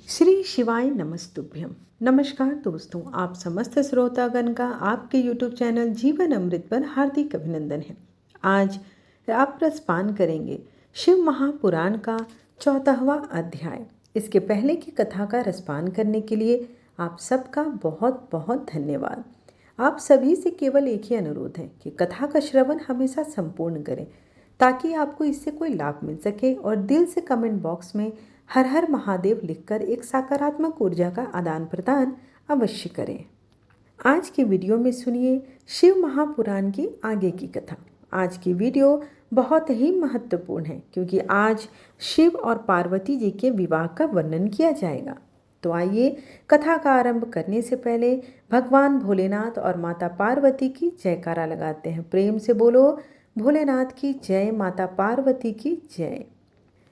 श्री शिवाय नमस्तुभ्यम। नमस्कार दोस्तों, आप समस्त श्रोतागण का आपके YouTube चैनल जीवन अमृत पर हार्दिक अभिनंदन है। आज आप रसपान करेंगे शिव महापुराण का 14वां अध्याय। इसके पहले की कथा का रसपान करने के लिए आप सबका बहुत बहुत धन्यवाद। आप सभी से केवल एक ही अनुरोध है कि कथा का श्रवण हमेशा संपूर्ण करें ताकि आपको इससे कोई लाभ मिल सके, और दिल से कमेंट बॉक्स में हर हर महादेव लिखकर एक सकारात्मक ऊर्जा का आदान प्रदान अवश्य करें। आज की वीडियो में सुनिए शिव महापुराण की आगे की कथा। आज की वीडियो बहुत ही महत्वपूर्ण है क्योंकि आज शिव और पार्वती जी के विवाह का वर्णन किया जाएगा। तो आइए कथा का आरंभ करने से पहले भगवान भोलेनाथ और माता पार्वती की जयकारा लगाते हैं। प्रेम से बोलो भोलेनाथ की जय, माता पार्वती की जय।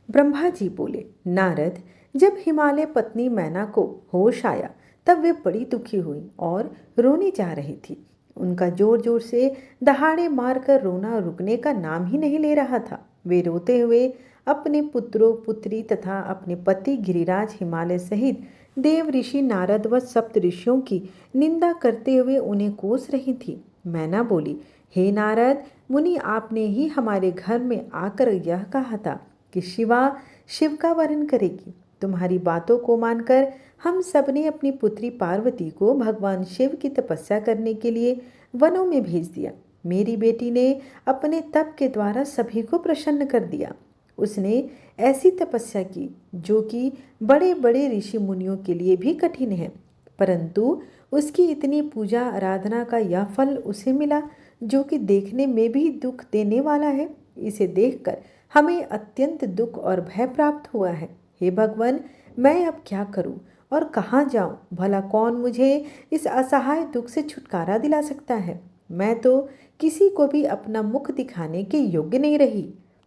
ब्रह्मा जी बोले, नारद, जब हिमालय पत्नी मैना को होश आया तब वे बड़ी दुखी हुई और रोने जा रही थी। उनका जोर जोर से दहाड़े मारकर रोना रुकने का नाम ही नहीं ले रहा था। वे रोते हुए अपने पुत्रों पुत्री तथा अपने पति गिरिराज हिमालय सहित देव ऋषि नारद व सप्त ऋषियों की निंदा करते हुए उन्हें कोस रही थी। मैना बोली, हे नारद मुनि, आपने ही हमारे घर में आकर यह कहा था कि शिवा शिव का वरण करेगी। तुम्हारी बातों को मानकर हम सब ने अपनी पुत्री पार्वती को भगवान शिव की तपस्या करने के लिए वनों में भेज दिया। मेरी बेटी ने अपने तप के द्वारा सभी को प्रसन्न कर दिया। उसने ऐसी तपस्या की जो कि बड़े बड़े ऋषि मुनियों के लिए भी कठिन है, परंतु उसकी इतनी पूजा आराधना का यह फल उसे मिला जो कि देखने में भी दुख देने वाला है। इसे देखकर हमें अत्यंत दुख और भय प्राप्त हुआ है। हे भगवान, मैं अब क्या करूं और कहाँ जाऊं? भला कौन मुझे इस असहाय दुख से छुटकारा दिला सकता है? मैं तो किसी को भी अपना मुख दिखाने के योग्य नहीं रही।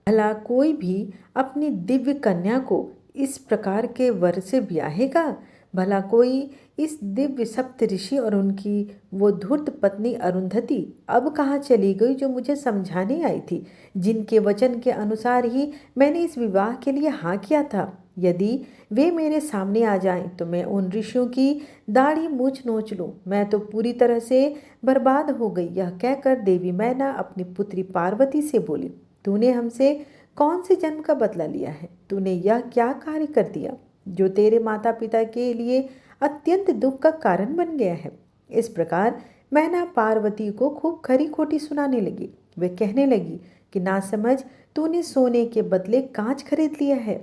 भला कोई भी अपनी दिव्य कन्या को इस प्रकार के वर से ब्याहेगा? भला कोई इस दिव्य सप्त ऋषि और उनकी वो धूर्त पत्नी अरुंधति अब कहाँ चली गई जो मुझे समझाने आई थी, जिनके वचन के अनुसार ही मैंने इस विवाह के लिए हाँ किया था? यदि वे मेरे सामने आ जाएं तो मैं उन ऋषियों की दाढ़ी मूछ नोच लूं। मैं तो पूरी तरह से बर्बाद हो गई। यह कहकर देवी मैना अपनी पुत्री पार्वती से बोली, तूने हमसे कौन से जन्म का बदला लिया है? तूने यह क्या कार्य कर दिया जो तेरे माता पिता के लिए अत्यंत दुख का कारण बन गया है? इस प्रकार मैना पार्वती को खूब खरी खोटी सुनाने लगी। वे कहने लगी कि ना समझ, तूने सोने के बदले कांच खरीद लिया है।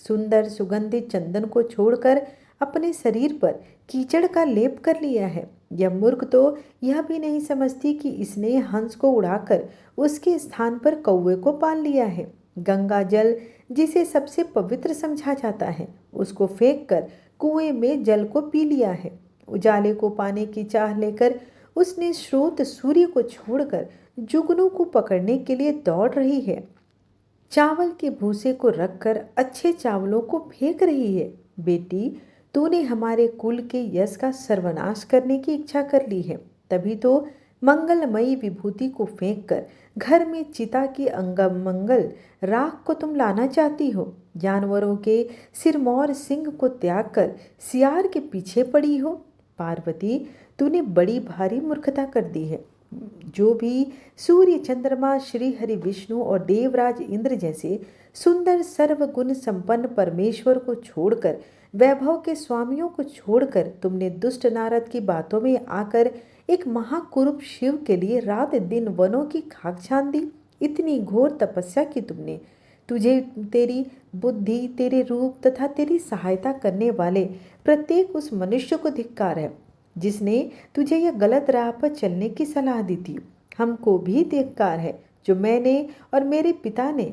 सुंदर सुगंधित चंदन को छोड़कर अपने शरीर पर कीचड़ का लेप कर लिया है। यह मूर्ख तो यह भी नहीं समझती कि इसने हंस को उड़ाकर उसके स्थान पर कौवे को पाल लिया है। गंगा जल, जिसे सबसे पवित्र समझा जाता है, उसको फेंक कर कुएं में जल को पी लिया है। उजाले को पाने की चाह लेकर उसने स्रोत सूर्य को छोड़कर जुगनू को पकड़ने के लिए दौड़ रही है। चावल के भूसे को रखकर अच्छे चावलों को फेंक रही है। बेटी, तूने हमारे कुल के यश का सर्वनाश करने की इच्छा कर ली है, तभी तो मंगलमयी विभूति को फेंककर घर में चिता की अंगमंगल राख को तुम लाना चाहती हो। जानवरों के सिरमौर सिंह को त्याग कर सियार के पीछे पड़ी हो। पार्वती, तूने बड़ी भारी मूर्खता कर दी है। जो भी सूर्य चंद्रमा श्री हरि विष्णु और देवराज इंद्र जैसे सुंदर सर्वगुण संपन्न परमेश्वर को छोड़कर, वैभव के स्वामियों को छोड़कर तुमने दुष्ट नारद की बातों में आकर एक महाकुरूप शिव के लिए रात दिन वनों की खाक छान दी। इतनी घोर तपस्या की तुमने। तुझे तेरी बुद्धि, तेरे रूप तथा तेरी सहायता करने वाले प्रत्येक उस मनुष्य को धिक्कार है जिसने तुझे यह गलत राह पर चलने की सलाह दी थी। हमको भी धिक्कार है जो मैंने और मेरे पिता ने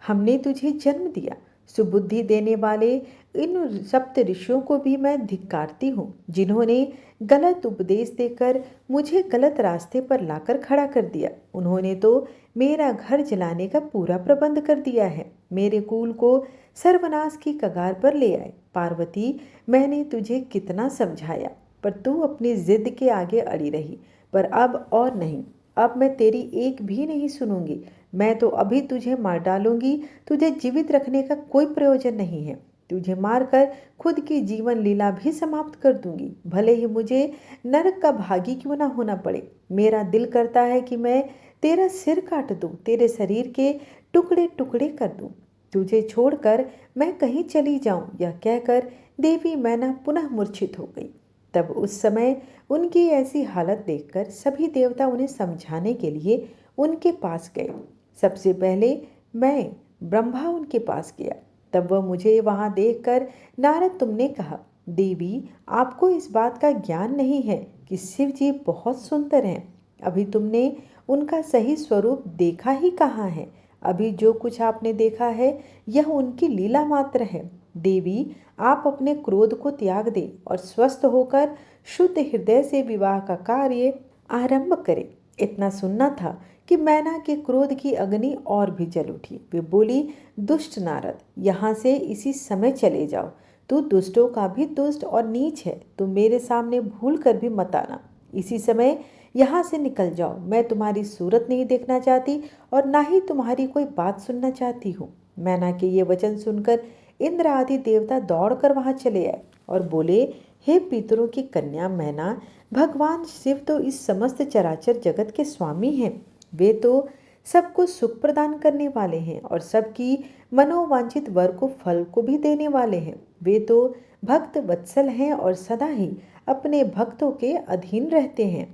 हमने तुझे जन्म दिया। सुबुद्धि देने वाले इन सप्त ऋषियों को भी मैं धिक्कारती हूँ, जिन्होंने गलत उपदेश देकर मुझे गलत रास्ते पर लाकर खड़ा कर दिया। उन्होंने तो मेरा घर जलाने का पूरा प्रबंध कर दिया है, मेरे कुल को सर्वनाश की कगार पर ले आए। पार्वती, मैंने तुझे कितना समझाया, पर तू अपनी जिद के आगे अड़ी रही। पर अब और नहीं, अब मैं तेरी एक भी नहीं सुनूंगी। मैं तो अभी तुझे मार डालूंगी। तुझे जीवित रखने का कोई प्रयोजन नहीं है। तुझे मारकर खुद की जीवन लीला भी समाप्त कर दूंगी, भले ही मुझे नरक का भागी क्यों ना होना पड़े। मेरा दिल करता है कि मैं तेरा सिर काट दूं, तेरे शरीर के टुकड़े टुकड़े कर दूं। तुझे छोड़कर मैं कहीं चली जाऊं, यह कहकर देवी मैना पुनः मूर्छित हो गई। तब उस समय उनकी ऐसी हालत देखकर सभी देवता उन्हें समझाने के लिए उनके पास गए। सबसे पहले मैं ब्रह्मा उनके पास गया। तब वह मुझे वहां देखकर, नारद तुमने कहा, देवी आपको इस बात का ज्ञान नहीं है कि शिव जी बहुत सुंदर हैं। अभी तुमने उनका सही स्वरूप देखा ही कहाँ है। अभी जो कुछ आपने देखा है यह उनकी लीला मात्र है। देवी आप अपने क्रोध को त्याग दें और स्वस्थ होकर शुद्ध हृदय से विवाह का कार्य आरंभ करें। इतना सुनना था कि मैना के क्रोध की अग्नि और भी जल उठी। वे बोली, दुष्ट नारद, यहाँ से इसी समय चले जाओ। तू दुष्टों का भी दुष्ट और नीच है। तू मेरे सामने भूल कर भी मत आना। इसी समय यहाँ से निकल जाओ। मैं तुम्हारी सूरत नहीं देखना चाहती और ना ही तुम्हारी कोई बात सुनना चाहती हूँ। मैना के ये वचन सुनकर इंद्र आदि देवता दौड़कर वहां चले आए और बोले, हे पितरों की कन्या मैना, भगवान शिव तो इस समस्त चराचर जगत के स्वामी हैं। वे तो सबको सुख प्रदान करने वाले हैं और सबकी मनोवांछित वर को फल को भी देने वाले हैं। वे तो भक्त वत्सल हैं और सदा ही अपने भक्तों के अधीन रहते हैं।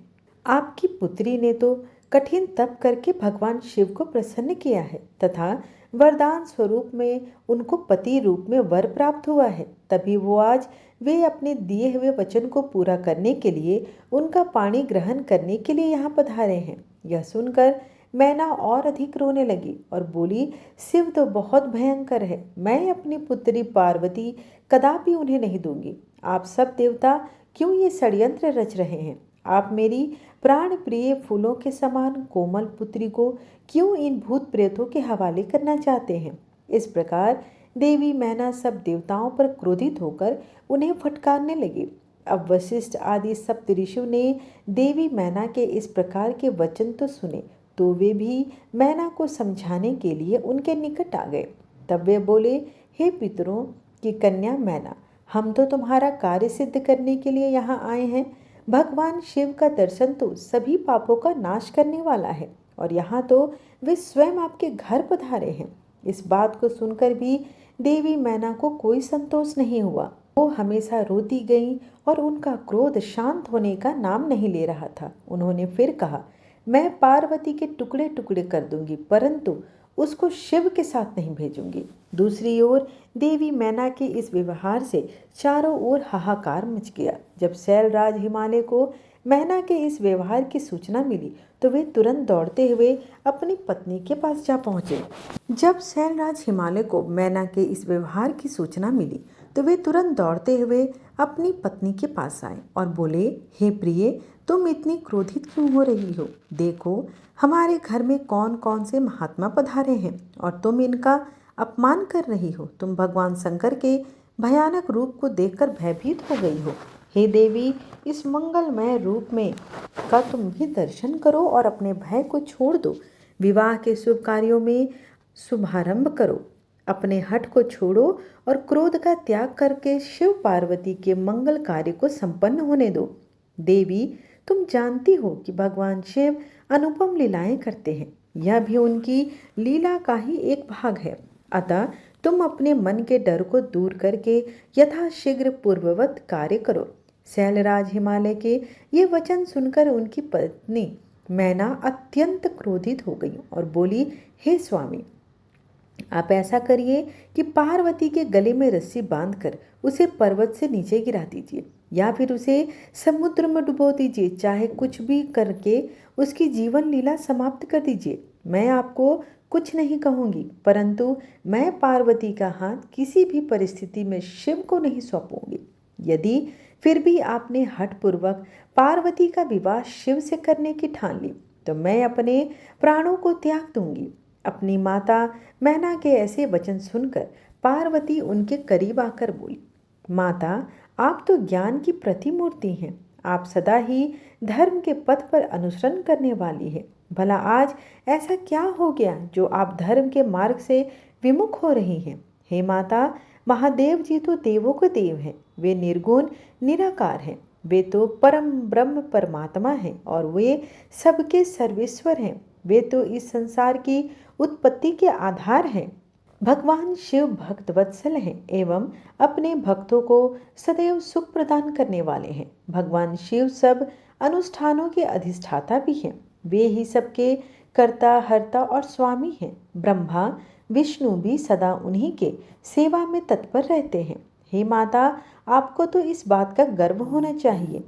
आपकी पुत्री ने तो कठिन तप करके भगवान शिव को प्रसन्न किया है तथा वरदान स्वरूप में उनको पति रूप में वर प्राप्त हुआ है। तभी वो आज वे अपने दिए हुए वचन को पूरा करने के लिए उनका पानी ग्रहण करने के लिए यहाँ पधारे हैं। यह सुनकर मैना और अधिक रोने लगी और बोली, शिव तो बहुत भयंकर है। मैं अपनी पुत्री पार्वती कदापि उन्हें नहीं दूंगी। आप सब देवता क्यों ये षड्यंत्र रच रहे हैं? आप मेरी प्राण प्रिय फूलों के समान कोमल पुत्री को क्यों इन भूत प्रेतों के हवाले करना चाहते हैं? इस प्रकार देवी मैना सब देवताओं पर क्रोधित होकर उन्हें फटकारने लगी। अब वशिष्ठ आदि सप्त ऋषियों ने देवी मैना के इस प्रकार के वचन तो सुने, तो वे भी मैना को समझाने के लिए उनके निकट आ गए। तब वे बोले, हे पितरों की कन्या मैना, हम तो तुम्हारा कार्य सिद्ध करने के लिए यहाँ आए हैं। भगवान शिव का दर्शन तो सभी पापों का नाश करने वाला है और यहाँ तो वे स्वयं आपके घर पधारे हैं। इस बात को सुनकर भी देवी मैना को कोई संतोष नहीं हुआ। वो हमेशा रोती गई और उनका क्रोध शांत होने का नाम नहीं ले रहा था। उन्होंने फिर कहा, मैं पार्वती के टुकड़े टुकड़े कर दूंगी, परंतु उसको शिव के साथ नहीं भेजूंगी। दूसरी ओर देवी मैना के इस व्यवहार से चारों ओर हाहाकार मच गया। जब शैलराज हिमालय को मैना के इस व्यवहार की सूचना मिली तो वे तुरंत दौड़ते हुए अपनी पत्नी के पास जा पहुंचे। जब शैलराज हिमालय को मैना के इस व्यवहार की सूचना मिली तो वे तुरंत दौड़ते हुए अपनी पत्नी के पास आए और बोले, हे प्रिय, तुम इतनी क्रोधित क्यों हो रही हो? देखो हमारे घर में कौन कौन से महात्मा पधारे हैं और तुम इनका अपमान कर रही हो। तुम भगवान शंकर के भयानक रूप को देखकर भयभीत हो गई हो। हे देवी, इस मंगलमय रूप में का तुम भी दर्शन करो और अपने भय को छोड़ दो। विवाह के शुभ कार्यों में शुभारंभ करो। अपने हठ को छोड़ो और क्रोध का त्याग करके शिव पार्वती के मंगल कार्य को संपन्न होने दो। देवी, तुम जानती हो कि भगवान शिव अनुपम लीलाएं करते हैं। यह भी उनकी लीला का ही एक भाग है। अतः तुम अपने मन के डर को दूर करके यथाशीघ्र पूर्ववत कार्य करो। शैलराज हिमालय के ये वचन सुनकर उनकी पत्नी मैना अत्यंत क्रोधित हो गई और बोली, हे स्वामी, आप ऐसा करिए कि पार्वती के गले में रस्सी बांधकर उसे पर्वत से नीचे गिरा दीजिए या फिर उसे समुद्र में डुबो दीजिए। चाहे कुछ भी करके उसकी जीवन लीला समाप्त कर दीजिए। मैं आपको कुछ नहीं कहूँगी, परंतु मैं पार्वती का हाथ किसी भी परिस्थिति में शिव को नहीं सौंपूंगी। यदि फिर भी आपने हठपूर्वक पार्वती का विवाह शिव से करने की ठान ली तो मैं अपने प्राणों को त्याग दूंगी। अपनी माता मैना के ऐसे वचन सुनकर पार्वती उनके करीब आकर बोली, माता, आप तो ज्ञान की प्रतिमूर्ति हैं। आप सदा ही धर्म के पथ पर अनुसरण करने वाली है। भला आज ऐसा क्या हो गया जो आप धर्म के मार्ग से विमुख हो रही हैं? हे माता, महादेव जी तो देवों के देव हैं, वे निर्गुण निराकार हैं, वे तो परम ब्रह्म परमात्मा हैं और वे सबके सर्वेश्वर हैं। वे तो इस संसार की उत्पत्ति के आधार हैं। भगवान शिव भक्त वत्सल हैं एवं अपने भक्तों को सदैव सुख प्रदान करने वाले हैं। भगवान शिव सब अनुष्ठानों के अधिष्ठाता भी हैं। वे ही सबके कर्ता हर्ता और स्वामी हैं। ब्रह्मा विष्णु भी सदा उन्हीं के सेवा में तत्पर रहते हैं। हे माता, आपको तो इस बात का गर्व होना चाहिए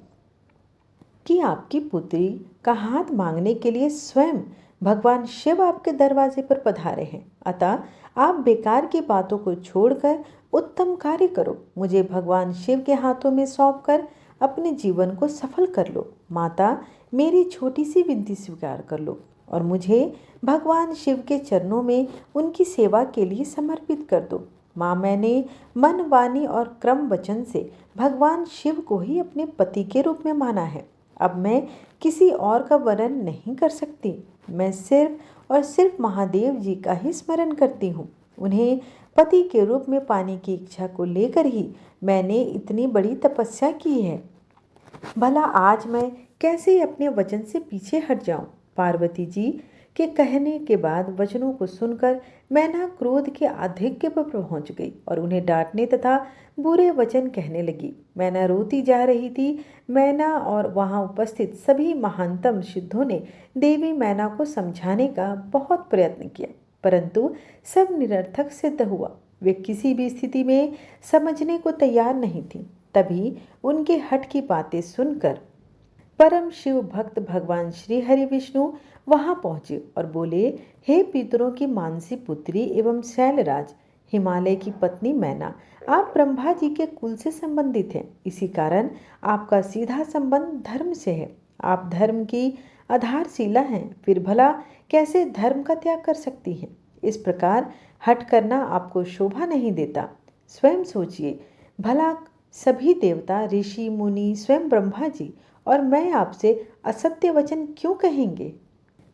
कि आपकी पुत्री का हाथ मांगने के लिए स्वयं भगवान शिव आपके दरवाजे पर पधारे हैं। अतः आप बेकार की बातों को छोड़कर उत्तम कार्य करो। मुझे भगवान शिव के हाथों में सौंपकर अपने जीवन को सफल कर लो। माता, मेरी छोटी सी विनती स्वीकार कर लो और मुझे भगवान शिव के चरणों में उनकी सेवा के लिए समर्पित कर दो। माँ, मैंने मन वाणी और क्रम वचन से भगवान शिव को ही अपने पति के रूप में माना है। अब मैं किसी और का वर्णन नहीं कर सकती। मैं सिर्फ और सिर्फ महादेव जी का ही स्मरण करती हूँ। उन्हें पति के रूप में पाने की इच्छा को लेकर ही मैंने इतनी बड़ी तपस्या की है। भला आज मैं कैसे अपने वचन से पीछे हट जाऊं? पार्वती जी के कहने के बाद वचनों को सुनकर मैना क्रोध के आधिक्य पर पहुंच गई और उन्हें डांटने तथा बुरे वचन कहने लगी। मैना रोती जा रही थी। मैना और वहां उपस्थित सभी महानतम सिद्धों ने देवी मैना को समझाने का बहुत प्रयत्न किया, परंतु सब निरर्थक सिद्ध हुआ। वे किसी भी स्थिति में समझने को तैयार नहीं थी। तभी उनके हठ की बातें सुनकर परम शिव भक्त भगवान श्री हरि विष्णु वहां पहुंचे और बोले, हे पितरों की मानसी पुत्री एवं शैलराज, हिमालय की पत्नी मैना, आप ब्रह्मा जी के कुल से संबंधित हैं। इसी कारण आपका सीधा संबंध धर्म से है। आप धर्म की आधारशिला हैं, फिर भला कैसे धर्म का त्याग कर सकती हैं? इस प्रकार हठ करना आपको शोभा नहीं देता। स्वयं सोचिए, भला सभी देवता, ऋषि, मुनि, स्वयं ब्रह्मा जी और मैं आपसे असत्य वचन क्यों कहेंगे?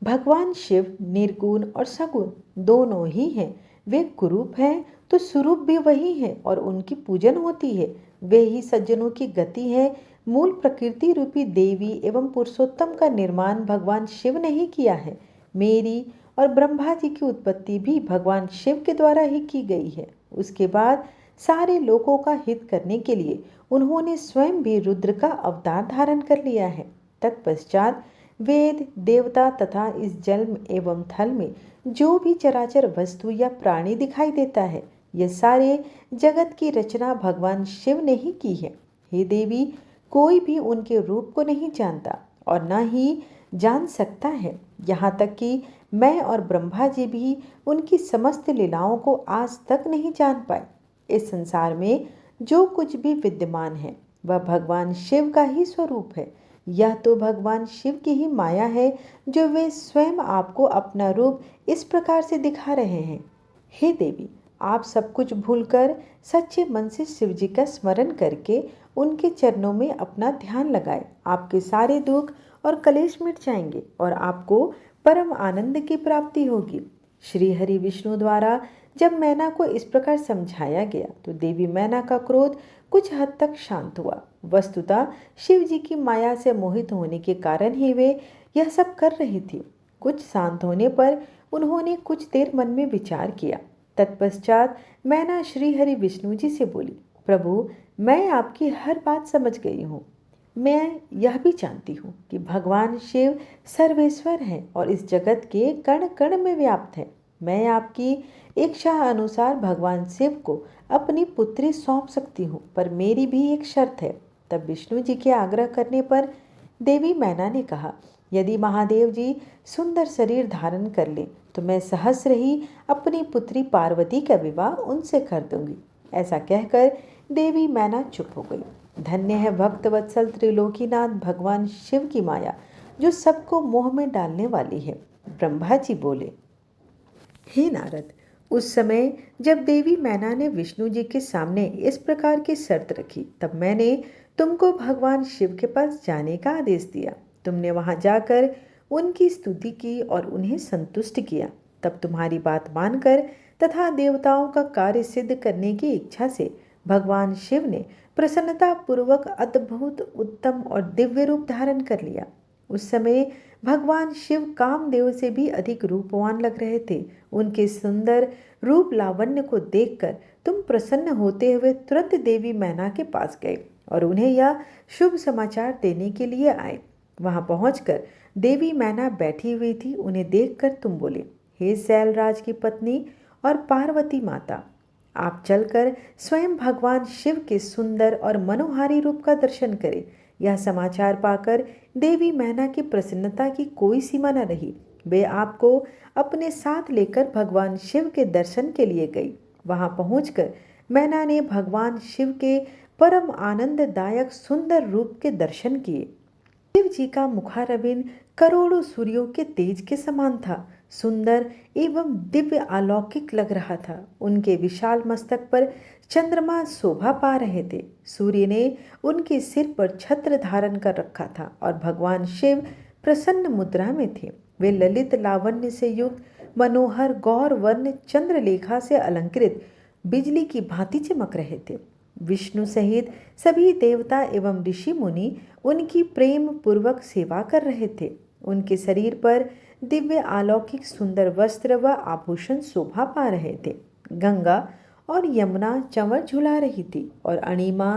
भगवान शिव निर्गुण और सगुण दोनों ही हैं। वे कुरूप हैं तो स्वरूप भी वही है और उनकी पूजन होती है। वे ही सज्जनों की गति है। मूल प्रकृति रूपी देवी एवं पुरुषोत्तम का निर्माण भगवान शिव ने ही किया है। मेरी और ब्रह्मा जी की उत्पत्ति भी भगवान शिव के द्वारा ही की गई है। उसके बाद सारे लोगों का हित करने के लिए उन्होंने स्वयं भी रुद्र का अवतार धारण कर लिया है। तत्पश्चात वेद, देवता तथा इस जल एवं थल में जो भी चराचर वस्तु या प्राणी दिखाई देता है, यह सारे जगत की रचना भगवान शिव ने ही की है। हे देवी, कोई भी उनके रूप को नहीं जानता और न ही जान सकता है। यहाँ तक कि मैं और ब्रह्मा जी भी उनकी समस्त लीलाओं को आज तक नहीं जान पाए। इस संसार में जो कुछ भी विद्यमान है वह भगवान शिव का ही स्वरूप है। यह तो भगवान शिव की ही माया है जो वे स्वयं आपको अपना रूप इस प्रकार से दिखा रहे हैं। हे देवी, आप सब कुछ भूलकर सच्चे मन से शिव जी का स्मरण करके उनके चरणों में अपना ध्यान लगाए। आपके सारे दुख और कलेश मिट जाएंगे और आपको परम आनंद की प्राप्ति होगी। श्री हरि विष्णु द्वारा जब मैना को इस प्रकार समझाया गया तो देवी मैना का क्रोध कुछ हद तक शांत हुआ। वस्तुतः शिव जी की माया से मोहित होने के कारण ही वे यह सब कर रही थी। कुछ शांत होने पर उन्होंने कुछ देर मन में विचार किया। तत्पश्चात मैना श्री हरि विष्णु जी से बोली, प्रभु, मैं आपकी हर बात समझ गई हूँ। मैं यह भी जानती हूँ कि भगवान शिव सर्वेश्वर हैं और इस जगत के कण कण में व्याप्त हैं। मैं आपकी इच्छा अनुसार भगवान शिव को अपनी पुत्री सौंप सकती हूँ, पर मेरी भी एक शर्त है। तब विष्णु जी के आग्रह करने पर देवी मैना ने कहा, यदि महादेव जी सुंदर शरीर धारण कर ले तो मैं सहस्र ही अपनी पुत्री पार्वती का विवाह उनसे कर दूंगी। ऐसा कहकर देवी मैना चुप हो गई। धन्य है भक्त वत्सल त्रिलोकीनाथ भगवान शिव की माया जो सबको मोह में डालने वाली है। ब्रह्मा जी बोले, हे नारद, उस समय जब देवी मैना ने विष्णु जी के सामने इस प्रकार की शर्त रखी, तब मैंने तुमको भगवान शिव के पास जाने का आदेश दिया। तुमने वहां जाकर उनकी स्तुति की और उन्हें संतुष्ट किया। तब तुम्हारी बात मानकर तथा देवताओं का कार्य सिद्ध करने की इच्छा से भगवान शिव ने प्रसन्नता पूर्वक अद्भुत, उत्तम और दिव्य रूप धारण कर लिया। उस समय भगवान शिव कामदेव से भी अधिक रूपवान लग रहे थे। उनके सुंदर रूप लावण्य को देखकर तुम प्रसन्न होते हुए तुरंत देवी मैना के पास गए और उन्हें यह शुभ समाचार देने के लिए आए। वहां पहुंचकर देवी मैना बैठी हुई थी। उन्हें देखकर तुम बोले, हे शैलराज की पत्नी और पार्वती माता, आप चलकर स्वयं भगवान शिव के सुंदर और मनोहारी रूप का दर्शन करें। यह समाचार पाकर देवी मैना की प्रसन्नता की कोई सीमा न रही। वे आपको अपने साथ लेकर भगवान शिव के दर्शन के लिए गई। वहां पहुंचकर मैना ने भगवान शिव के परम आनंददायक सुंदर रूप के दर्शन किए। शिव जी का मुखारविंद करोड़ों सूर्यों के तेज के समान था, सुंदर एवं दिव्य अलौकिक लग रहा था। उनके विशाल मस्तक पर चंद्रमा शोभा पा रहे थे। सूर्य ने उनके सिर पर छत्र धारण कर रखा था और भगवान शिव प्रसन्न मुद्रा में थे। वे ललित लावण्य से युक्त मनोहर गौर वर्ण चंद्रलेखा से अलंकृत बिजली की भांति चमक रहे थे। विष्णु सहित सभी देवता एवं ऋषि मुनि उनकी प्रेम पूर्वक सेवा कर रहे थे। उनके शरीर पर दिव्य अलौकिक सुंदर वस्त्र व आभूषण शोभा पा रहे थे। गंगा और यमुना चंवर झुला रही थी और अणिमा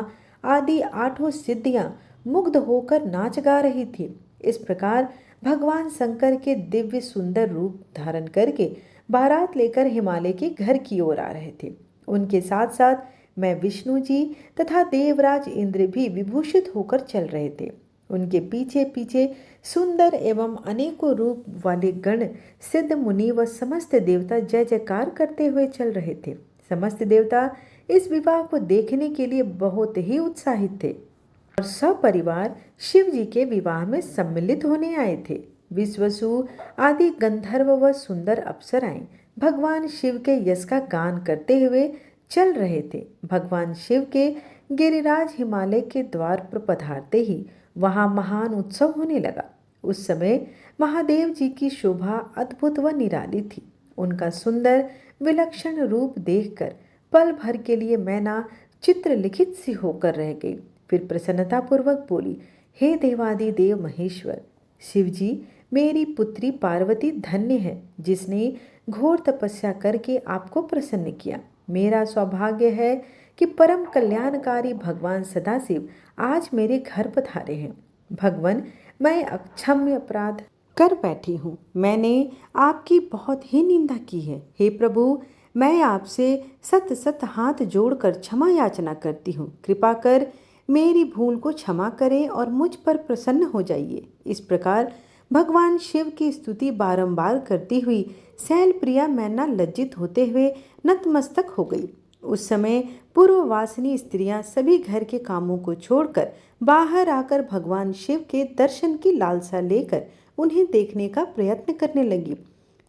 आदि 8 सिद्धियां मुग्ध होकर नाच गा रही थी। इस प्रकार भगवान शंकर के दिव्य सुंदर रूप धारण करके बारात लेकर हिमालय के घर की ओर आ रहे थे। उनके साथ साथ मैं विष्णु जी तथा देवराज इंद्र भी विभूषित होकर चल रहे थे। उनके पीछे पीछे सुंदर एवं अनेकों रूप वाले गण सिद्ध मुनि व समस्त देवता जय जयकार करते हुए चल रहे थे। समस्त देवता इस विवाह को देखने के लिए बहुत ही उत्साहित थे और सपरिवार शिव जी के विवाह में सम्मिलित होने आए थे। विश्वसु आदि गंधर्व व सुंदर अप्सराएं भगवान शिव के यश का गान करते हुए चल रहे थे। भगवान शिव के गिरिराज हिमालय के द्वार पर पधारते ही वहां महान उत्सव होने लगा। उस समय महादेव जी की शोभा अद्भुत व निराली थी। उनका सुंदर विलक्षण रूप देखकर पल भर के लिए मैना चित्रलिखित सी होकर रह गई। फिर प्रसन्नता पूर्वक बोली, हे देवादि देव महेश्वर शिव जी, मेरी पुत्री पार्वती धन्य है जिसने घोर तपस्या करके आपको प्रसन्न किया। मेरा सौभाग्य है कि परम कल्याणकारी भगवान सदाशिव आज मेरे घर पधारे हैं। भगवान, मैं अक्षम्य अपराध कर बैठी हूँ। मैंने आपकी बहुत ही निंदा की है। हे प्रभु, मैं आपसे सत सत हाथ जोड़कर क्षमा याचना करती हूँ। कृपा कर मेरी भूल को क्षमा करें और मुझ पर प्रसन्न हो जाइए। इस प्रकार भगवान शिव की स्तुति बारंबार करती हुई शैलप्रिया मैना लज्जित होते हुए नतमस्तक हो गई। उस समय पूर्ववासिनी स्त्रियां सभी घर के कामों को छोड़कर बाहर आकर भगवान शिव के दर्शन की लालसा लेकर उन्हें देखने का प्रयत्न करने लगी।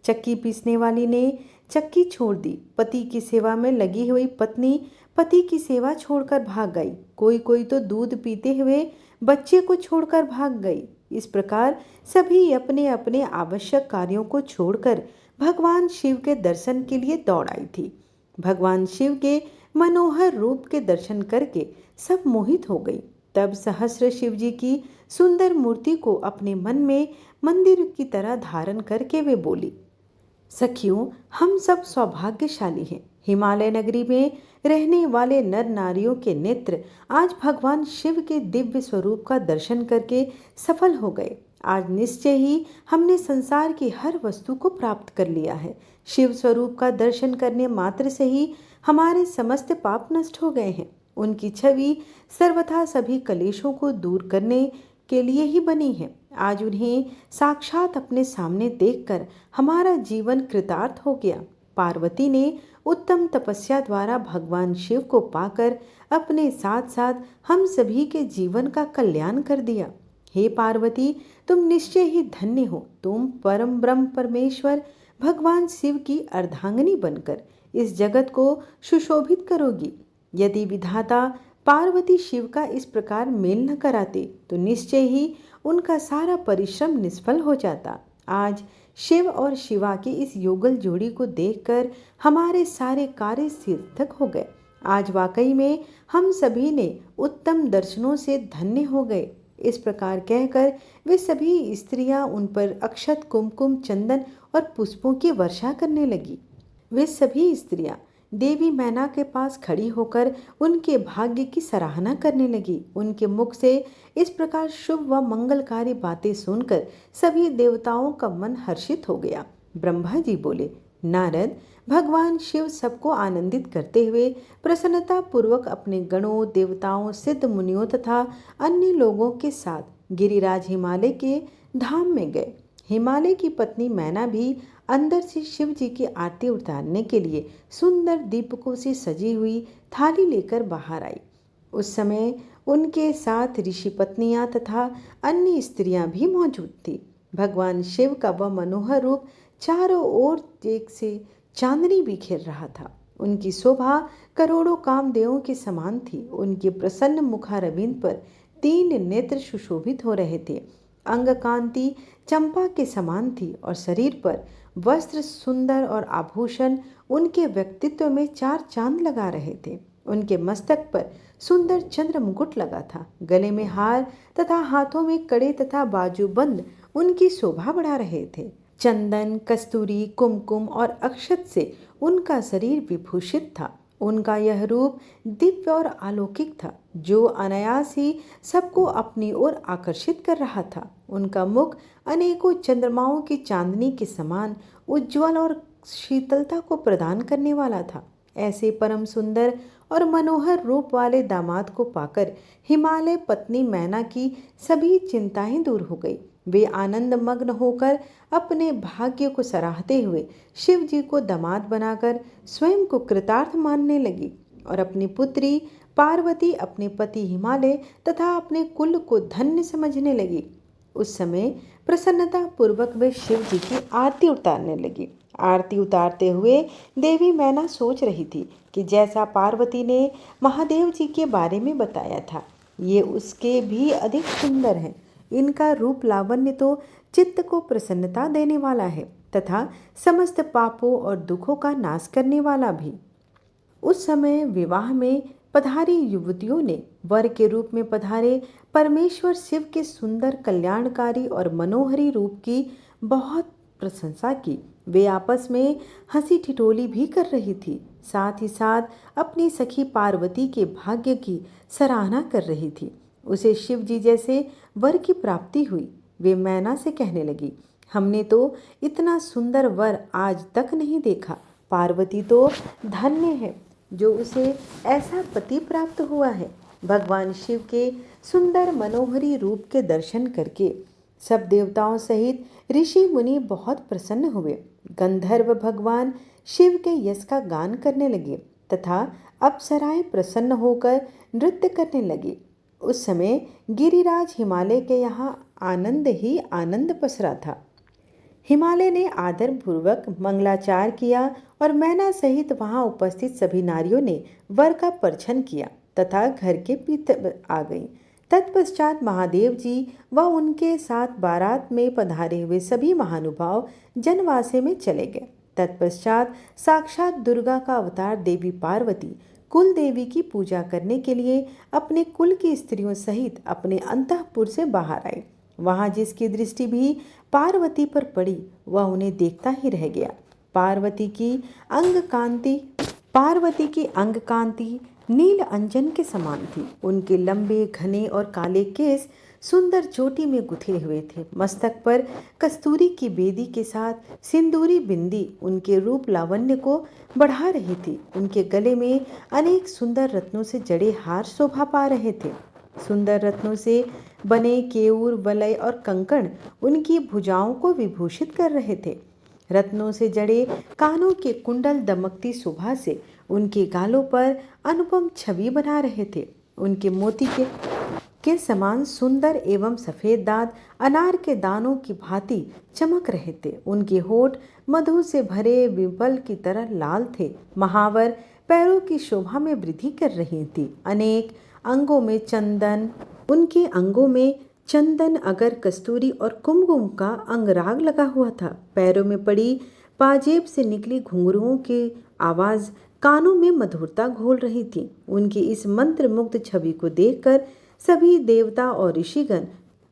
चक्की पीसने वाली ने चक्की छोड़ दी। पति की सेवा में लगी हुई पत्नी पति की सेवा छोड़कर भाग गई। कोई कोई तो दूध पीते हुए बच्चे को छोड़कर भाग गई। इस प्रकार सभी अपने अपने आवश्यक कार्यों को छोड़कर भगवान शिव के दर्शन के लिए दौड़ आई थी। भगवान शिव के मनोहर रूप के दर्शन करके सब मोहित हो गई। तब सहस्र शिव जी की सुंदर मूर्ति को अपने मन में मंदिर की तरह धारण करके वे बोली, सखियों, हम सब सौभाग्यशाली हैं। हिमालय नगरी में रहने वाले नर नारियों के नेत्र आज भगवान शिव के दिव्य स्वरूप का दर्शन करके सफल हो गए। आज निश्चय ही हमने संसार की हर वस्तु को प्राप्त कर लिया है। शिव स्वरूप का दर्शन करने मात्र से ही हमारे समस्त पाप नष्ट हो गए हैं। उनकी छवि सर्वथा सभी कलेशों को दूर करने के लिए ही बनी है। आज उन्हें साक्षात अपने सामने देखकर हमारा जीवन कृतार्थ हो गया। पार्वती ने उत्तम तपस्या द्वारा भगवान शिव को पाकर अपने साथ साथ हम सभी के जीवन का कल्याण कर दिया। हे पार्वती, तुम निश्चय ही धन्य हो। तुम परम ब्रह्म परमेश्वर भगवान शिव की अर्धांगिनी बनकर इस जगत को सुशोभित करोगी। यदि विधाता पार्वती शिव का इस प्रकार मेल न कराते तो निश्चय ही उनका सारा परिश्रम निष्फल हो जाता। आज शिव और शिवा की इस युगल जोड़ी को देखकर हमारे सारे कार्य सार्थक हो गए। आज वाकई में हम सभी ने उत्तम दर्शनों से धन्य हो गए। इस प्रकार कहकर वे सभी स्त्रियां उन पर अक्षत, कुमकुम, चंदन और पुष्पों की वर्षा करने लगी। वे सभी स्त्रियां देवी मैना के पास खड़ी होकर उनके भाग्य की सराहना करने लगी। उनके मुख से इस प्रकार शुभ व मंगलकारी बातें सुनकर सभी देवताओं का मन हर्षित हो गया। ब्रह्मा जी बोले, नारद, भगवान शिव सबको आनंदित करते हुए प्रसन्नता पूर्वक अपने गणों, देवताओं, सिद्ध मुनियों तथा अन्य लोगों के साथ गिरिराज हिमालय के धाम में गए। हिमालय की पत्नी मैना भी अंदर से शिव जी की आरती उतारने के लिए सुंदर दीपकों से सजी हुई थाली लेकर बाहर आई। उस समय उनके साथ ऋषि पत्नियां तथा अन्य स्त्रियां भी मौजूद थी। भगवान शिव का वह मनोहर रूप चारों ओर एक से चांदनी बिखेर रहा था। उनकी शोभा करोड़ों कामदेवों के समान थी। उनके प्रसन्न मुखारविंद पर 3 नेत्र सुशोभित हो रहे थे। अंग कांति चंपा के समान थी और शरीर पर वस्त्र सुंदर और आभूषण उनके व्यक्तित्व में 4 चांद लगा रहे थे। उनके मस्तक पर सुंदर चंद्र मुकुट लगा था। गले में हार तथा हाथों में कड़े तथा बाजूबंद उनकी शोभा बढ़ा रहे थे। चंदन, कस्तूरी, कुमकुम और अक्षत से उनका शरीर विभूषित था। उनका यह रूप दिव्य और अलौकिक था, जो अनायास ही सबको अपनी ओर आकर्षित कर रहा था। उनका मुख अनेकों चंद्रमाओं की चांदनी के समान उज्ज्वल और शीतलता को प्रदान करने वाला था। ऐसे परम सुंदर और मनोहर रूप वाले दामाद को पाकर हिमालय पत्नी मैना की सभी चिंताएं दूर हो गई। वे आनंद मग्न होकर अपने भाग्य को सराहते हुए शिव जी को दामाद बनाकर स्वयं को कृतार्थ मानने लगी और अपनी पुत्री पार्वती, अपने पति हिमालय तथा अपने कुल को धन्य समझने लगी। उस समय प्रसन्नता पूर्वक वे शिव जी की आरती उतारने लगी। आरती उतारते हुए देवी मैना सोच रही थी कि जैसा पार्वती ने महादेव जी के बारे में बताया था, ये उसके भी अधिक सुंदर हैं। इनका रूप लावण्य तो चित्त को प्रसन्नता देने वाला है तथा समस्त पापों और दुखों का नाश करने वाला भी। उस समय विवाह में पधारी युवतियों ने वर के रूप में पधारे परमेश्वर शिव के सुंदर, कल्याणकारी और मनोहरी रूप की बहुत प्रशंसा की। वे आपस में हंसी ठिठोली भी कर रही थी। साथ ही साथ अपनी सखी पार्वती के भाग्य की सराहना कर रही थी। उसे शिव जी जैसे वर की प्राप्ति हुई। वे मैना से कहने लगी, हमने तो इतना सुंदर वर आज तक नहीं देखा। पार्वती तो धन्य है जो उसे ऐसा पति प्राप्त हुआ है। भगवान शिव के सुंदर मनोहरी रूप के दर्शन करके सब देवताओं सहित ऋषि मुनि बहुत प्रसन्न हुए। गंधर्व भगवान शिव के यश का गान करने लगे तथा अप्सराएं प्रसन्न होकर नृत्य करने लगी। उस समय गिरिराज हिमालय के यहाँ आनंद ही आनंद पसरा था। हिमालय ने आदरपूर्वक मंगलाचार किया और मैना सहित वहां उपस्थित सभी नारियों ने वर का परछन किया तथा घर के भीतर आ गई। तत्पश्चात महादेव जी व उनके साथ बारात में पधारे हुए सभी महानुभाव जनवासे में चले गए। तत्पश्चात साक्षात दुर्गा का अवतार देवी पार्वती कुल देवी की पूजा करने के लिए अपने कुल की स्त्रियों सहित अपने अंतःपुर से बाहर आई। वहां जिसकी दृष्टि भी पार्वती पर पड़ी वह उन्हें देखता ही रह गया। पार्वती की अंग कांति नील अंजन के समान थी। उनके लंबे, घने और काले केस सुंदर चोटी में गुथे हुए थे। मस्तक पर कस्तूरी की बेदी के साथ सिंदूरी बिंदी उनके रूप लावण्य को बढ़ा रही थी। उनके गले में अनेक सुंदर रत्नों से जड़े हार शोभा पा रहे थे। सुंदर रत्नों से बने केयूर, वलय और कंकण उनकी भुजाओं को विभूषित कर रहे थे। रत्नों से जड़े कानों के कुंडल दमकती शोभा से उनके गालों पर अनुपम छवि बना रहे थे। उनके मोती के समान सुंदर एवं सफेद दांत अनार के दानों की भांति चमक रहे थे। उनके होठ मधु से भरे विपल की तरह लाल थे। महावर पैरों की शोभा में वृद्धि कर रही थी। उनके अंगों में चंदन, अगर, कस्तूरी और कुमकुम का अंगराग लगा हुआ था। पैरों में पड़ी पाजेब से निकली घुंघरुओं की आवाज़ कानों में मधुरता घोल रही थी। उनकी इस मंत्र मुग्ध छवि को देखकर सभी देवता और ऋषिगण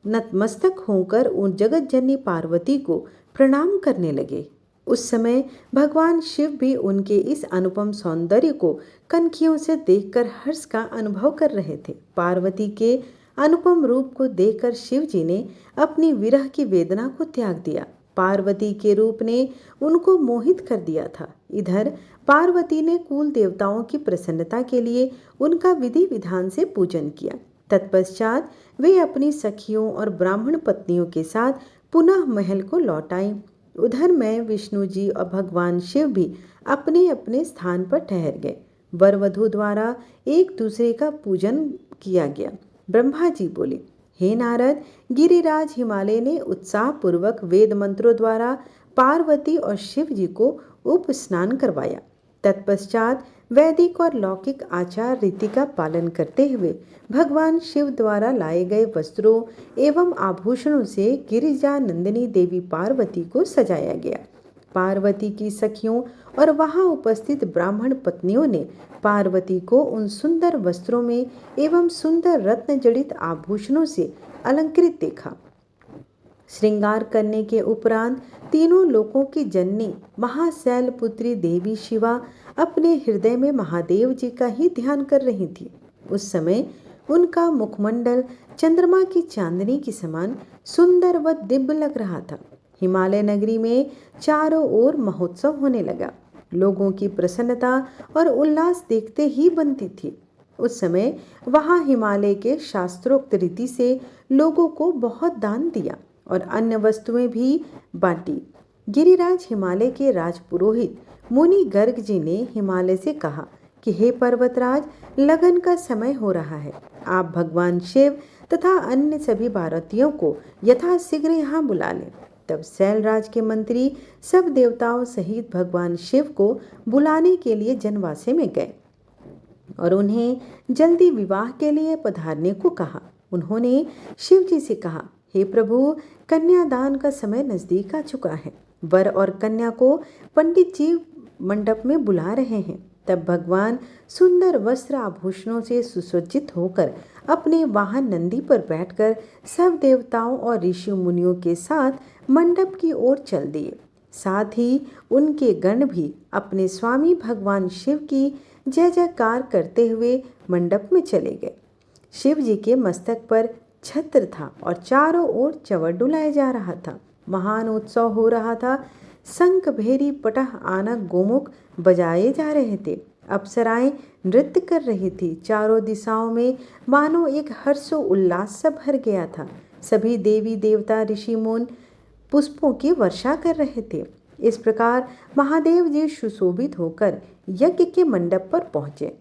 नतमस्तक होकर उन जगत जननी पार्वती को प्रणाम करने लगे। उस समय भगवान शिव भी उनके इस अनुपम सौंदर्य को कनखियों से देखकर हर्ष का अनुभव कर रहे थे। पार्वती के अनुपम रूप को देखकर शिव जी ने अपनी विरह की वेदना को त्याग दिया। पार्वती के रूप ने उनको मोहित कर दिया था। इधर पार्वती ने कुल देवताओं की प्रसन्नता के लिए उनका विधि विधान से पूजन किया। तत्पश्चात वे अपनी सखियों और ब्राह्मण पत्नियों के साथ पुनः महल को लौट आईं। उधर मैं, विष्णु जी और भगवान शिव भी अपने अपने स्थान पर ठहर गए। वर वधू द्वारा एक दूसरे का पूजन किया गया। ब्रह्मा जी बोले, हे नारद, गिरिराज हिमालय ने उत्साहपूर्वक वेद मंत्रों द्वारा पार्वती और शिव जी को उपस्नान करवाया। तत्पश्चात वैदिक और लौकिक आचार रीति का पालन करते हुए भगवान शिव द्वारा लाए गए वस्त्रों एवं आभूषणों से गिरिजा नंदिनी देवी पार्वती को सजाया गया। पार्वती की सखियों और वहां उपस्थित ब्राह्मण पत्नियों ने पार्वती को उन सुंदर वस्त्रों में एवं सुंदर रत्न जड़ित आभूषणों से अलंकृत देखा। श्रृंगार करने के उपरांत तीनों लोकों की जननी महाशैल पुत्री देवी शिवा अपने हृदय में महादेव जी का ही ध्यान कर रही थी। उस समय उनका मुखमंडल चंद्रमा की चांदनी के समान सुंदर व दिव्य लग रहा था। हिमालय नगरी में चारों ओर महोत्सव होने लगा। लोगों की प्रसन्नता और उल्लास देखते ही बनती थी। उस समय वहां हिमालय के शास्त्रोक्त रीति से लोगों को बहुत दान दिया और अन्य वस्तुएं भी बांटी। गिरिराज हिमालय के राजपुरोहित मुनि गर्ग जी ने हिमालय से कहा कि हे पर्वतराज, लगन का समय हो रहा है। आप भगवान शिव तथा अन्य सभी भारतीयों को यथाशीघ्र यहाँ बुला लें। तब शैलराज के मंत्री सब देवताओं सहित भगवान शिव को बुलाने के लिए जनवासे में गए और उन्हें जल्दी विवाह के लिए पधारने को कहा। उन्होंने शिव जी से कहा, हे प्रभु, कन्यादान का समय नजदीक आ चुका है। वर और कन्या को पंडित जी मंडप में बुला रहे हैं। तब भगवान सुंदर वस्त्र आभूषणों से सुसज्जित होकर अपने वाहन नंदी पर बैठकर सब देवताओं और ऋषि मुनियों के साथ मंडप की ओर चल दिए। साथ ही उनके गण भी अपने स्वामी भगवान शिव की जय जयकार करते हुए मंडप में चले गए। शिव जी के मस्तक पर छत्र था और चारों ओर चवर डुलाया जा रहा था। महान उत्सव हो रहा था। शंख, भेरी, पटह, आनक, गोमुख बजाए जा रहे थे। अप्सराएं नृत्य कर रही थी। चारों दिशाओं में मानो एक हर्षो उल्लास सा भर गया था। सभी देवी देवता ऋषि मुनि पुष्पों की वर्षा कर रहे थे। इस प्रकार महादेव जी सुशोभित होकर यज्ञ के मंडप पर पहुंचे।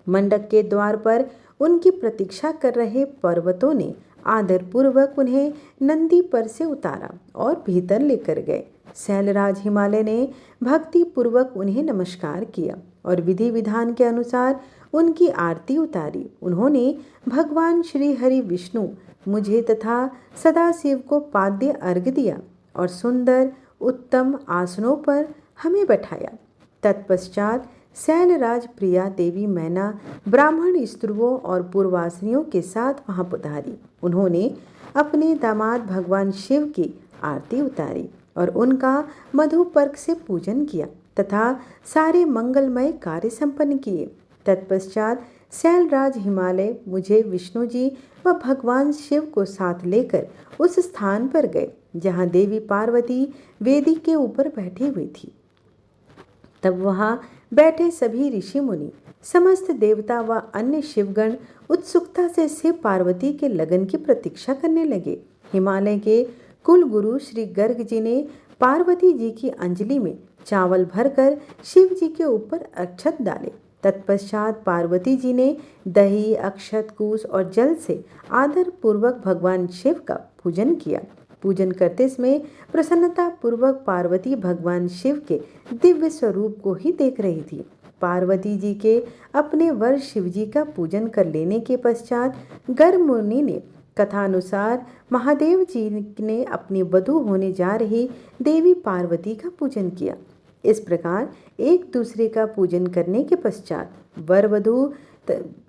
मंडप के द्वार पर उनकी प्रतीक्षा कर रहे पर्वतों ने आदरपूर्वक उन्हें नंदी पर से उतारा और भीतर लेकर गए। शैलराज हिमालय ने भक्ति पूर्वक उन्हें नमस्कार किया और विधि विधान के अनुसार उनकी आरती उतारी। उन्होंने भगवान श्री हरि विष्णु, मुझे तथा सदाशिव को पाद्य अर्घ्य दिया और सुंदर उत्तम आसनों पर हमें बैठाया। तत्पश्चात शैलराज प्रिया देवी मैना ब्राह्मण स्त्रुओं और पूर्वासिनियों के साथ वहां पधारी। उन्होंने अपने दामाद भगवान शिव की आरती उतारी और उनका मधुपर्क से पूजन किया तथा सारे मंगलमय कार्य संपन्न किए। तत्पश्चात शैलराज हिमालय मुझे, विष्णु जी व भगवान शिव को साथ लेकर उस स्थान पर गए जहाँ देवी पार्वती वेदी के ऊपर बैठी हुई थी। तब वहाँ बैठे सभी ऋषि मुनि, समस्त देवता व अन्य शिवगण उत्सुकता से शिव पार्वती के लगन की प्रतीक्षा करने लगे। हिमालय के कुल गुरु श्री गर्ग जी ने पार्वती जी की अंजलि में चावल भरकर शिव जी के ऊपर अक्षत डाले। तत्पश्चात पार्वती जी ने दही, अक्षत, कुश और जल से आदर पूर्वक भगवान शिव का पूजन किया। पूजन करते समय प्रसन्नता पूर्वक पार्वती भगवान शिव के दिव्य स्वरूप को ही देख रही थी। पार्वती जी के अपने वर शिव जी का पूजन कर लेने के पश्चात गर्ग मुनि ने कथानुसार महादेव जी ने अपनी वधू होने जा रही देवी पार्वती का पूजन किया। इस प्रकार एक दूसरे का पूजन करने के पश्चात वर वधू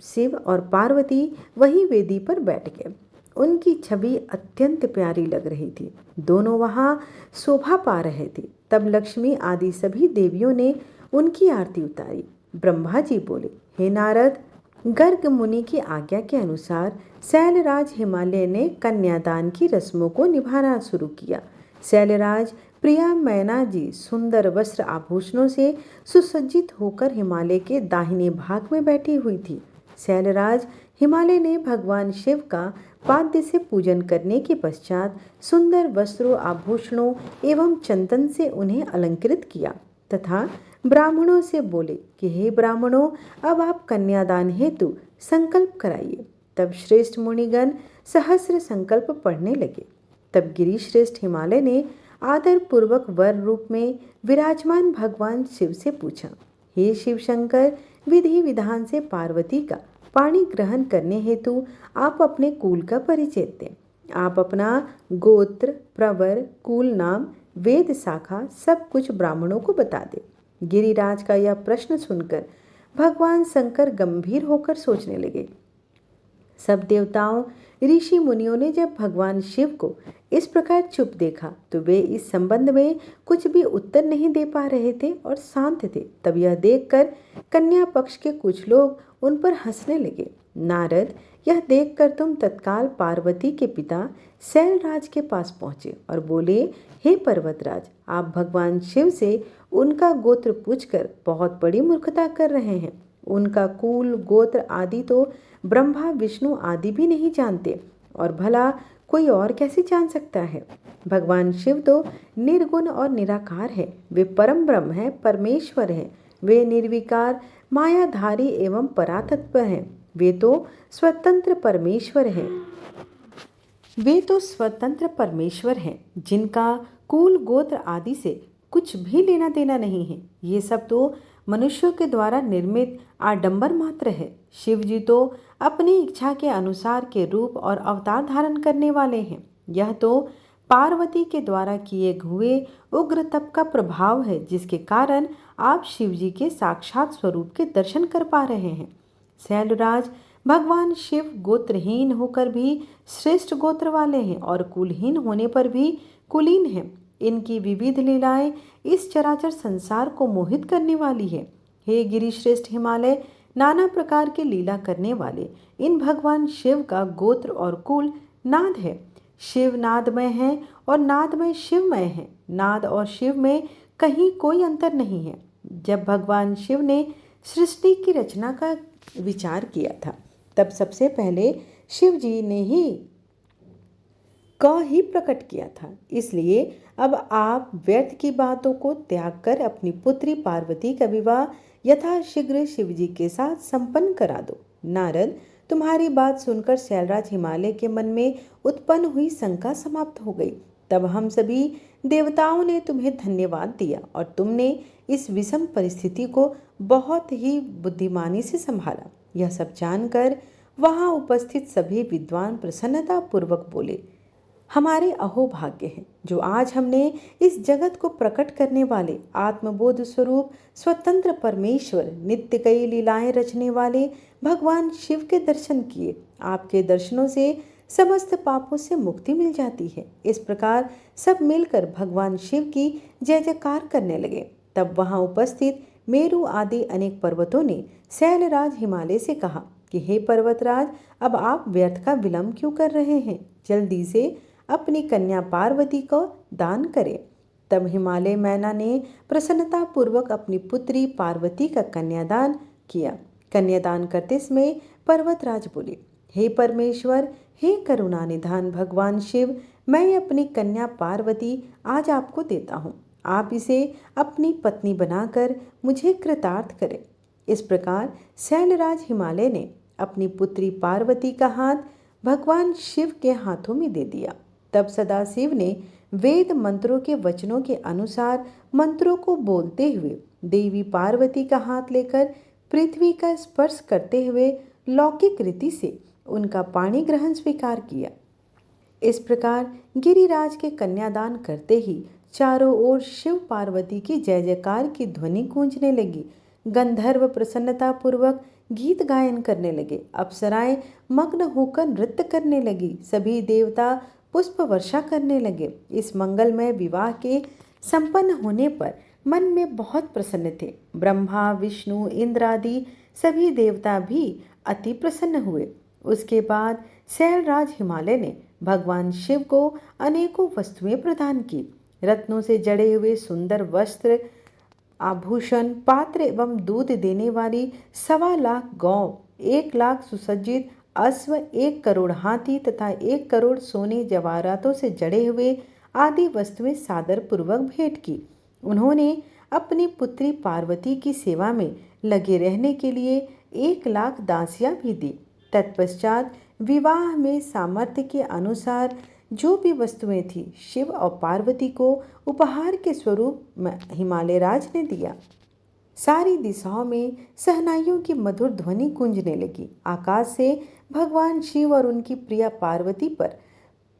शिव और पार्वती वही वेदी पर बैठ गए। उनकी छवि अत्यंत प्यारी लग रही थी। दोनों वहाँ शोभा पा रहे थे। तब लक्ष्मी आदि सभी देवियों ने उनकी आरती उतारी। ब्रह्मा जी बोले, हे नारद, गर्ग मुनि की आज्ञा के अनुसार शैलराज हिमालय ने कन्यादान की रस्मों को निभाना शुरू किया। शैलराज प्रिया मैना जी सुंदर वस्त्र आभूषणों से सुसज्जित होकर हिमालय के दाहिने भाग में बैठी हुई थी। शैलराज हिमालय ने भगवान शिव का वाद्य से पूजन करने के पश्चात सुंदर वस्त्रों आभूषणों एवं चंदन से उन्हें अलंकृत किया तथा ब्राह्मणों से बोले कि हे ब्राह्मणों, अब आप कन्यादान हेतु संकल्प कराइए। तब श्रेष्ठ मुनिगण सहस्र संकल्प पढ़ने लगे। तब गिरिश्रेष्ठ हिमालय ने आदर पूर्वक वर रूप में विराजमान भगवान शिव से पूछा, हे शिव शंकर, विधि विधान से पार्वती का पाणी ग्रहण करने हेतु आप अपने कुल का परिचय दें। आप अपना गोत्र, प्रवर, कुल नाम, वेद शाखा सब कुछ ब्राह्मणों को बता दें। गिरिराज का यह प्रश्न सुनकर भगवान शंकर गंभीर होकर सोचने लगे। सब देवताओं, ऋषि मुनियों ने जब भगवान शिव को इस प्रकार चुप देखा तो वे इस संबंध में कुछ भी उत्तर नहीं दे पा रहे थे और शांत थे। तब यह देखकर कन्या पक्ष के कुछ लोग उन पर हंसने लगे। नारद, यह देखकर तुम तत्काल पार्वती के पिता शैलराज के पास पहुँचे और बोले, हे पर्वतराज, आप भगवान शिव से उनका गोत्र पूछकर बहुत बड़ी मूर्खता कर रहे हैं। उनका कुल, गोत्र आदि तो ब्रह्मा, विष्णु आदि भी नहीं जानते और भला कोई और कैसे जान सकता है। भगवान शिव तो निर्गुण और निराकार है। वे परम ब्रह्म हैं, परमेश्वर हैं। वे निर्विकार, मायाधारी एवं परातत्व हैं। वे तो स्वतंत्र परमेश्वर हैं जिनका कुल, गोत्र आदि से कुछ भी लेना देना नहीं है। ये सब तो मनुष्यों के द्वारा निर्मित आडंबर मात्र है। शिव जी तो अपनी इच्छा के अनुसार के रूप और अवतार धारण करने वाले हैं। यह तो पार्वती के द्वारा किए हुए उग्र तप का प्रभाव है, जिसके कारण आप शिव जी के साक्षात स्वरूप के दर्शन कर पा रहे हैं। शैलराज, भगवान शिव गोत्रहीन होकर भी श्रेष्ठ गोत्र वाले हैं और कुलहीन होने पर भी कुलीन हैं। इनकी विविध लीलाएं इस चराचर संसार को मोहित करने वाली है। हे गिरिश्रेष्ठ हिमालय, नाना प्रकार के लीला करने वाले इन भगवान शिव का गोत्र और कुल नाद है। शिव नादमय है और नादमय शिवमय है। नाद और शिव में कहीं कोई अंतर नहीं है। जब भगवान शिव ने सृष्टि की रचना का विचार किया था तब सबसे पहले शिव जी ने ही प्रकट किया था। इसलिए अब आप व्यर्थ की बातों को त्याग कर अपनी पुत्री पार्वती का विवाह यथाशीघ्र शिव जी के साथ संपन्न करा दो। नारद, तुम्हारी बात सुनकर शैलराज हिमालय के मन में उत्पन्न हुई शंका समाप्त हो गई। तब हम सभी देवताओं ने तुम्हें धन्यवाद दिया और तुमने इस विषम परिस्थिति को बहुत ही बुद्धिमानी से संभाला। यह सब जानकर वहां उपस्थित सभी विद्वान प्रसन्नता पूर्वक बोले, हमारे अहोभाग्य हैं जो आज हमने इस जगत को प्रकट करने वाले आत्मबोध स्वरूप स्वतंत्र परमेश्वर, नित्य कई लीलाएं रचने वाले भगवान शिव के दर्शन किए। आपके दर्शनों से समस्त पापों से मुक्ति मिल जाती है। इस प्रकार सब मिलकर भगवान शिव की जय जयकार करने लगे। तब वहां उपस्थित मेरु आदि अनेक पर्वतों ने शैलराज हिमालय से कहा कि हे पर्वतराज, अब आप व्यर्थ का विलंब क्यों कर रहे हैं? जल्दी से अपनी कन्या पार्वती को दान करें। तब हिमालय मैना ने प्रसन्नता पूर्वक अपनी पुत्री पार्वती का कन्यादान किया। कन्यादान करते समय पर्वतराज बोले, हे परमेश्वर, हे करुणा निधान भगवान शिव, मैं अपनी कन्या पार्वती आज आपको देता हूँ। आप इसे अपनी पत्नी बनाकर मुझे कृतार्थ करें। इस प्रकार शैलराज हिमालय ने अपनी पुत्री पार्वती का हाथ भगवान शिव के हाथों में दे दिया। तब सदाशिव ने वेद मंत्रों के वचनों के अनुसार मंत्रों को बोलते हुए देवी पार्वती का हाथ लेकर पृथ्वी का स्पर्श करते हुए लौकिक रीति से उनका पाणी ग्रहण स्वीकार किया। इस प्रकार गिरिराज के कन्यादान करते ही चारों ओर शिव पार्वती की जय जयकार की ध्वनि गूंजने लगी। गंधर्व प्रसन्नता पूर्वक गीत गायन करने लगे। अप्सराएं मग्न होकर नृत्य करने लगी। सभी देवता पुष्प वर्षा करने लगे। इस मंगलमय विवाह के संपन्न होने पर मन में बहुत प्रसन्न थे। ब्रह्मा, विष्णु, इंद्र आदि सभी देवता भी अति प्रसन्न हुए। उसके बाद शैलराज हिमालय ने भगवान शिव को अनेकों वस्तुएं प्रदान की। रत्नों से जड़े हुए सुंदर वस्त्र, आभूषण, पात्र एवं दूध देने वाली 1.25 लाख गौ, 1 लाख सुसज्जित अश्व, 1 करोड़ हाथी तथा 1 करोड़ सोने जवाहरातों से जड़े हुए आदि वस्तुएं सादर पूर्वक भेंट की। उन्होंने अपनी पुत्री पार्वती की सेवा में लगे रहने के लिए 1 लाख दासियां भी दी। तत्पश्चात विवाह में सामर्थ्य के अनुसार जो भी वस्तुएं थी शिव और पार्वती को उपहार के स्वरूप हिमालय राज ने दिया। सारी दिशाओं में सहनाइयों की मधुर ध्वनि गूंजने लगी। आकाश से भगवान शिव और उनकी प्रिया पार्वती पर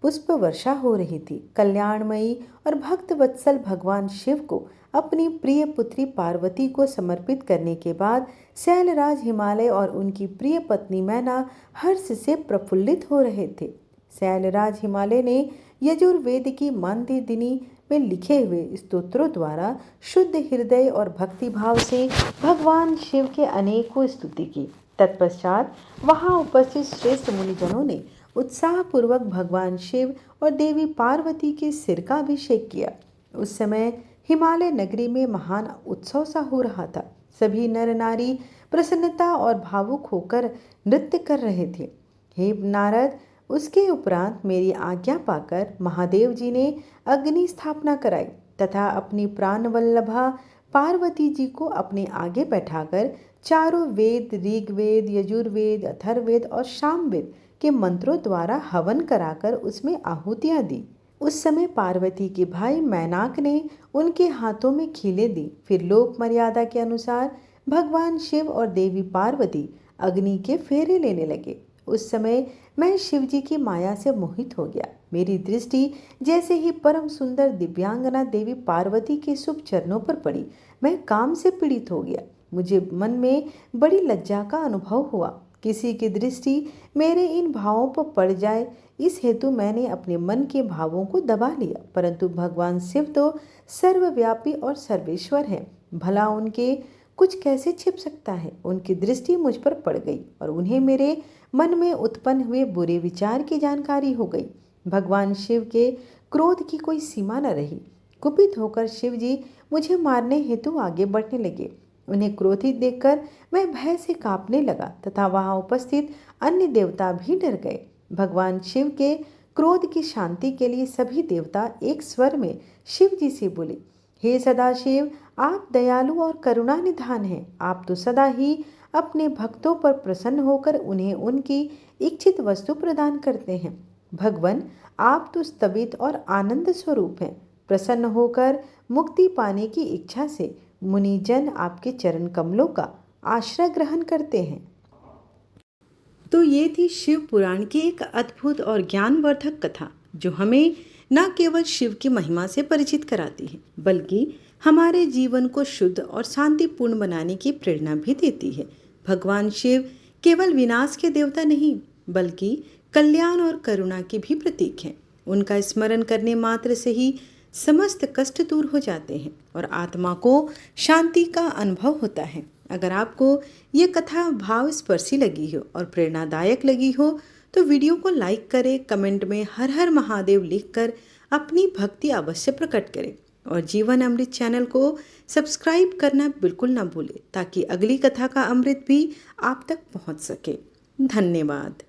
पुष्प वर्षा हो रही थी। कल्याणमयी और भक्त वत्सल भगवान शिव को अपनी प्रिय पुत्री पार्वती को समर्पित करने के बाद शैलराज हिमालय और उनकी प्रिय पत्नी मैना हर्ष से प्रफुल्लित हो रहे थे। शैलराज हिमालय ने यजुर्वेद की मंदिदिनी में लिखे हुए स्तोत्रों द्वारा शुद्ध हृदय और भक्तिभाव से भगवान शिव के अनेकों स्तुति की। तत्पश्चात वहां उपस्थित श्रेष्ठ मुनिजनों ने उत्साहपूर्वक भगवान शिव और देवी पार्वती के सिर का अभिषेक किया। उस समय हिमालय नगरी में महान उत्सव सा हो रहा था। सभी नर नारी प्रसन्नता और भावुक होकर नृत्य कर रहे थे। हे नारद, उसके उपरांत मेरी आज्ञा पाकर महादेव जी ने अग्नि स्थापना कराई तथा अपनी प्राणवल्लभा पार्वती जी को अपने आगे बैठाकर चारों वेद, ऋग्वेद, यजुर्वेद, अथर्ववेद और सामवेद के मंत्रों द्वारा हवन कराकर उसमें आहुतियां दी। उस समय पार्वती के भाई मैनाक ने उनके हाथों में खीलें दी। फिर लोक मर्यादा के अनुसार भगवान शिव और देवी पार्वती अग्नि के फेरे लेने लगे। उस समय मैं शिव जी की माया से मोहित हो गया। मेरी दृष्टि जैसे ही परम सुंदर दिव्यांगना देवी पार्वती के शुभ चरणों पर पड़ी, मैं काम से पीड़ित हो गया। मुझे मन में बड़ी लज्जा का अनुभव हुआ। किसी की दृष्टि मेरे इन भावों पर पड़ जाए, इस हेतु मैंने अपने मन के भावों को दबा लिया। परंतु भगवान शिव तो सर्वव्यापी और सर्वेश्वर है, भला उनके कुछ कैसे छिप सकता है। उनकी दृष्टि मुझ पर पड़ गई और उन्हें मेरे मन में उत्पन्न हुए बुरे विचार की जानकारी हो गई। भगवान शिव के क्रोध की कोई सीमा न रही। कुपित होकर शिव जी मुझे मारने हेतु आगे बढ़ने लगे। उन्हें क्रोधित देखकर मैं भय से कांपने लगा तथा वहां उपस्थित अन्य देवता भी डर गए। भगवान शिव के क्रोध की शांति के लिए सभी देवता एक स्वर में शिव जी से बोले, हे सदाशिव, आप दयालु और करुणा निधान हैं। आप तो सदा ही अपने भक्तों पर प्रसन्न होकर उन्हें उनकी इच्छित वस्तु प्रदान करते हैं। भगवान, आप तो स्तवित और आनंद स्वरूप हैं। प्रसन्न होकर मुक्ति पाने की इच्छा से मुनिजन आपके चरण कमलों का आश्रय ग्रहण करते हैं। तो ये थी शिव पुराण की एक अद्भुत और ज्ञानवर्धक कथा, जो हमें न केवल शिव की महिमा से परिचित कराती है, बल्कि हमारे जीवन को शुद्ध और शांतिपूर्ण बनाने की प्रेरणा भी देती है। भगवान शिव केवल विनाश के देवता नहीं, बल्कि कल्याण और करुणा के भी प्रतीक हैं। उनका स्मरण करने मात्र से ही समस्त कष्ट दूर हो जाते हैं और आत्मा को शांति का अनुभव होता है। अगर आपको ये कथा भावस्पर्शी लगी हो और प्रेरणादायक लगी हो तो वीडियो को लाइक करें, कमेंट में हर हर महादेव लिखकर अपनी भक्ति अवश्य प्रकट करें और जीवन अमृत चैनल को सब्सक्राइब करना बिल्कुल ना भूलें, ताकि अगली कथा का अमृत भी आप तक पहुंच सके। धन्यवाद।